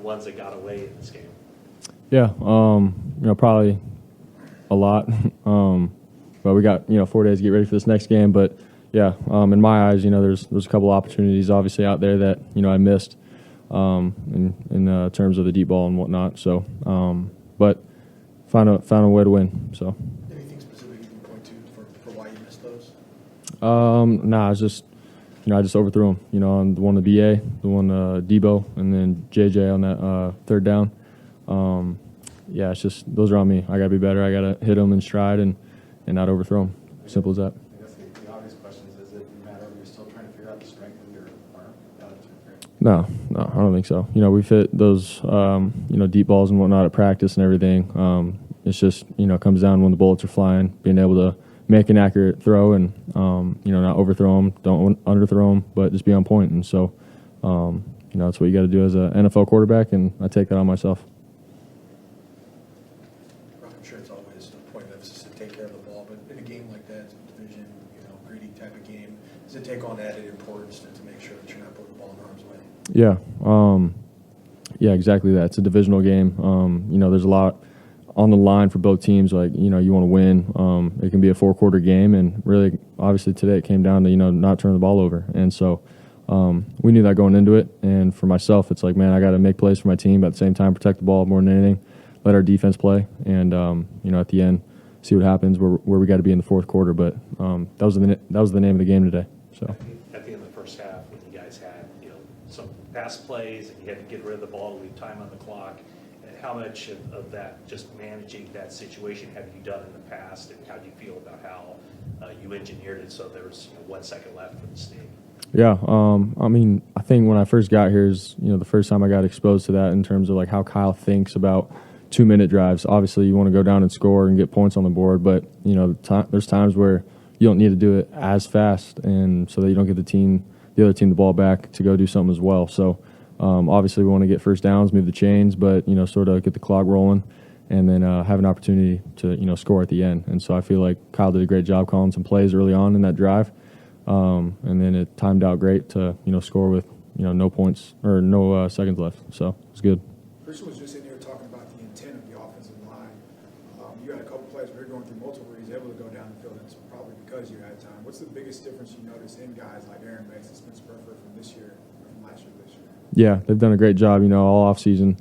ones that got away in this game? Yeah, probably a lot. But we got 4 days to get ready for this next game. But yeah, in my eyes, there's a couple opportunities obviously out there that I missed in terms of the deep ball and whatnot. So, but found a way to win. So. Anything specific you can point to for why you missed those? Nah, it's just I just overthrew him. On the one to BA, the one Debo, and then JJ on that third down. Yeah, it's just those are on me. I gotta be better. I gotta hit them in stride and not overthrow them. Simple as that. I guess the obvious question is it matter? You're still trying to figure out the strength of your arm? No, I don't think so. We fit those deep balls and whatnot at practice and everything. It's just comes down when the bullets are flying, being able to make an accurate throw and not overthrow them, don't underthrow them, but just be on point. And so that's what you got to do as an NFL quarterback, and I take that on myself. I'm sure it's always a point of emphasis to take care of the ball, but in a game like that, it's a division, gritty type of game, does it take on added importance to make sure that you're not putting the ball in harm's way? Yeah, exactly that. It's a divisional game. There's a lot on the line for both teams. Like, you want to win. It can be a 4-quarter game, and really, obviously today it came down to, not turning the ball over. And so we knew that going into it. And for myself, it's like, man, I got to make plays for my team, but at the same time, protect the ball more than anything, let our defense play. And, at the end, see what happens where we got to be in the fourth quarter. But that was the name of the game today. So At the end of the first half, when you guys had, some pass plays and you had to get rid of the ball to leave time on the clock, how much of that, just managing that situation, have you done in the past, and how do you feel about how you engineered it so there was 1 second left for the sneak? Yeah, I think when I first got here is the first time I got exposed to that in terms of like how Kyle thinks about 2-minute drives. Obviously, you want to go down and score and get points on the board, but there's times where you don't need to do it as fast, and so that you don't get the other team the ball back to go do something as well. So. Obviously, we want to get first downs, move the chains, but sort of get the clock rolling, and then have an opportunity to score at the end. And so I feel like Kyle did a great job calling some plays early on in that drive, and then it timed out great to score with no points or no seconds left. So it's good. Christian was just in here talking about the intent of the offensive line. You had a couple plays where you're going through multiple where he's able to go down the field, and it's probably because you had time. What's the biggest difference you notice in guys like Aaron Banks and Spencer Burford from this year, from last year to this year? Yeah, they've done a great job, all offseason,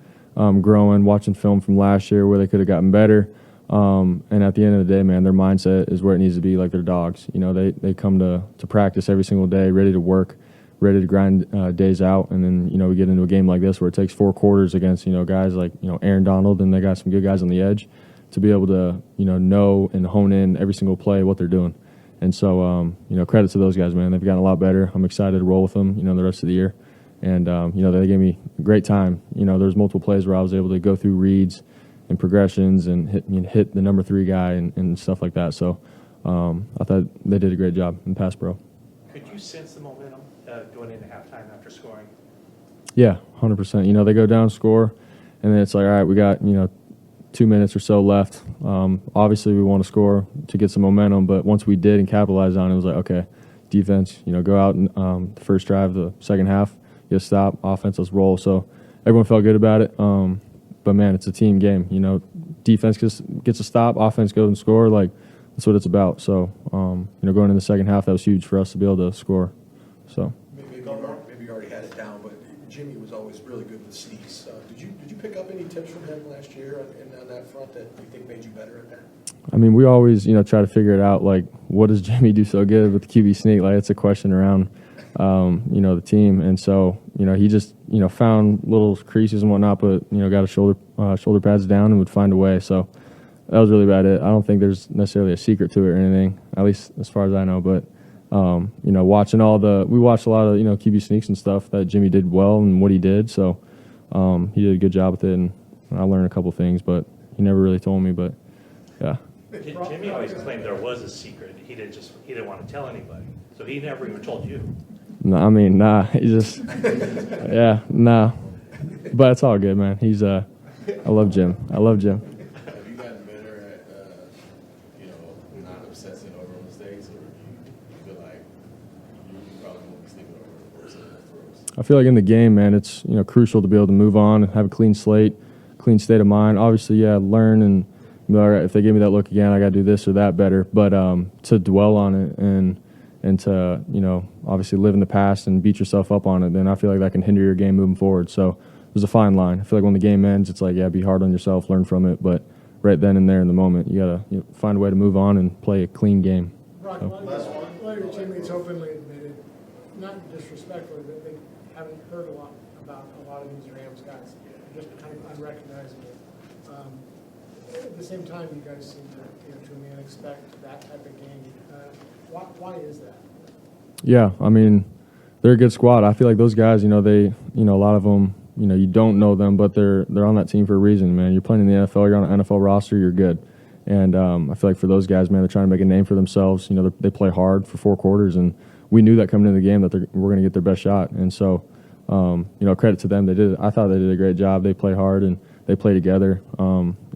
growing, watching film from last year where they could have gotten better. And at the end of the day, man, their mindset is where it needs to be, like they're dogs. They come to practice every single day, ready to work, ready to grind days out. And then, we get into a game like this where it takes 4 quarters against, guys like, Aaron Donald, and they got some good guys on the edge to be able to, know and hone in every single play what they're doing. And so, credit to those guys, man. They've gotten a lot better. I'm excited to roll with them, the rest of the year. And, they gave me a great time. There's multiple plays where I was able to go through reads and progressions and hit the number 3 guy and stuff like that. So I thought they did a great job in pass pro. Could you sense the momentum going into halftime after scoring? Yeah, 100%. They go down, score, and then it's like, all right, we got, 2 minutes or so left. Obviously, we want to score to get some momentum, but once we did and capitalized on it, it was like, okay, defense, go out and the first drive, the second half, get a stop, offense, let's roll. So everyone felt good about it. But, man, it's a team game. Defense gets a stop, offense goes and score. Like, that's what it's about. So, going in the second half, that was huge for us to be able to score. So Maybe you already had it down, but Jimmy was always really good with sneaks. Did you pick up any tips from him last year on that front that you think made you better at that? I mean, we always, try to figure it out, like, what does Jimmy do so good with the QB sneak? Like, it's a question around, the team. And so, he just, found little creases and whatnot, but, got his shoulder pads down and would find a way. So that was really about it. I don't think there's necessarily a secret to it or anything, at least as far as I know. But, we watched a lot of, QB sneaks and stuff that Jimmy did well and what he did. So he did a good job with it, and I learned a couple things, but he never really told me. But, yeah. Jimmy always claimed there was a secret. He didn't want to tell anybody. So he never even told you. No, I mean, nah. He just, yeah, nah. But it's all good, man. I love Jim. Have you gotten better at, not obsessing over mistakes, or do you feel like you probably won't be sneaking over some of those I feel like in the game, man, it's crucial to be able to move on, have a clean slate, clean state of mind. Obviously, yeah, learn and all right, if they give me that look again, I got to do this or that better. But to dwell on it and to obviously live in the past and beat yourself up on it, then I feel like that can hinder your game moving forward. So there's a fine line. I feel like when the game ends, it's like, yeah, be hard on yourself, learn from it, but right then and there in the moment, you gotta find a way to move on and play a clean game. Brock, So. a lot of your teammates openly admitted, not disrespectfully, but they haven't heard a lot about a lot of these Rams guys, just kind of unrecognizable. At the same time, you guys seem to a man expect that type of game. Why is that? Yeah, I mean, they're a good squad. I feel like those guys, they, a lot of them, you don't know them, but they're on that team for a reason, man. You're playing in the NFL, you're on an NFL roster, you're good. And I feel like for those guys, man, they're trying to make a name for themselves. They play hard for 4 quarters, and we knew that coming into the game that we're going to get their best shot. And so, credit to them. I thought they did a great job. They play hard and they play together.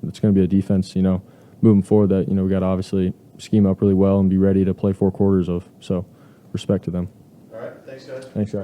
It's going to be a defense, moving forward that, we got to obviously scheme up really well and be ready to play 4 quarters of. So, respect to them. All right, thanks, guys. Thanks, guys.